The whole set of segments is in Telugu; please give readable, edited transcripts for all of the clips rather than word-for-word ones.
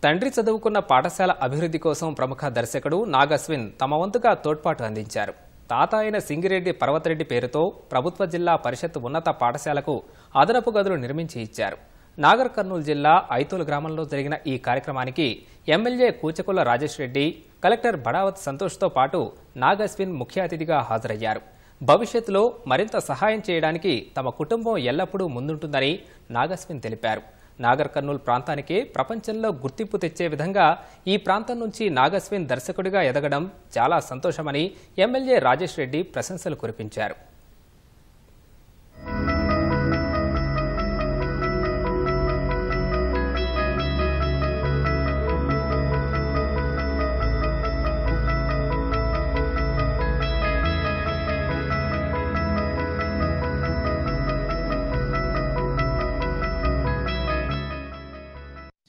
తండ్రి చదువుకున్న పాఠశాల అభివృద్ధి కోసం ప్రముఖ దర్శకుడు నాగశ్విన్ తమ వంతుగా తోడ్పాటు అందించారు. తాత అయిన సింగిరెడ్డి పర్వతరెడ్డి పేరుతో ప్రభుత్వ జిల్లా పరిషత్ ఉన్నత పాఠశాలకు అదనపు గదులు నిర్మించి ఇచ్చారు. నాగర్ కర్నూలు జిల్లా ఐతూలు గ్రామంలో జరిగిన ఈ కార్యక్రమానికి ఎమ్మెల్యే కూచకుల రాజేష్ రెడ్డి, కలెక్టర్ బడావత్ సంతోష్తో పాటు నాగశ్విన్ ముఖ్య అతిథిగా హాజరయ్యారు. భవిష్యత్తులో మరింత సహాయం చేయడానికి తమ కుటుంబం ఎల్లప్పుడూ ముందుంటుందని నాగశ్విన్ తెలిపారు. నాగర్ కర్నూలు ప్రాంతానికి ప్రపంచంలో గుర్తింపు తెచ్చే విధంగా ఈ ప్రాంతం నుంచి నాగశ్విన్ దర్శకుడిగా ఎదగడం చాలా సంతోషమని ఎమ్మెల్యే రాజేష్ రెడ్డి ప్రశంసలు కురిపించారు.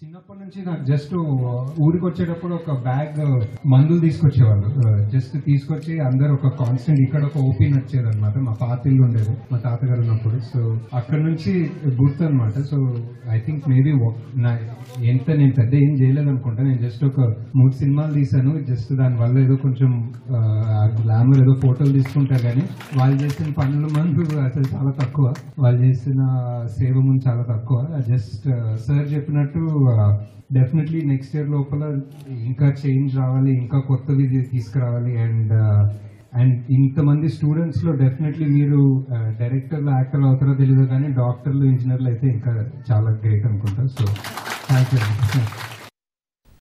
చిన్నప్పటి నుంచి నాకు జస్ట్ ఊరికి వచ్చేటప్పుడు ఒక బ్యాగ్ మందులు తీసుకొచ్చేవాళ్ళు. జస్ట్ తీసుకొచ్చి అందరు ఒక కాన్స్టెంట్ ఇక్కడ ఒక ఓపెన్ వచ్చేది అనమాట. మా పాత ఇల్లు ఉండేది మా తాతగారు ఉన్నప్పుడు. సో అక్కడ నుంచి గుర్తు అనమాట. సో ఐ థింక్ మేబీ ఎంత నేను పెద్ద ఏం చేయలేదు అనుకుంటా. నేను జస్ట్ ఒక 3 సినిమాలు తీసాను. జస్ట్ దాని వల్ల ఏదో కొంచెం గ్లామర్ ఏదో ఫోటోలు తీసుకుంటా కానీ వాళ్ళు చేసిన పనుల మందు అసలు చాలా తక్కువ, వాళ్ళు చేసిన సేవ ముందు చాలా తక్కువ. జస్ట్ సార్ చెప్పినట్టు డెఫినెట్లీ నెక్స్ట్ ఇయర్ లోపల ఇంకా చేంజ్ రావాలి, ఇంకా కొత్తవి తీసుకురావాలి. అండ్ ఇంతమంది స్టూడెంట్స్ లో డెఫినెట్లీ మీరు డైరెక్టర్లు యాక్టర్లు అవుతారో తెలియదు కానీ డాక్టర్లు ఇంజనీర్లు అయితే ఇంకా చాలా గ్రేట్ అనుకుంటా. So thank you.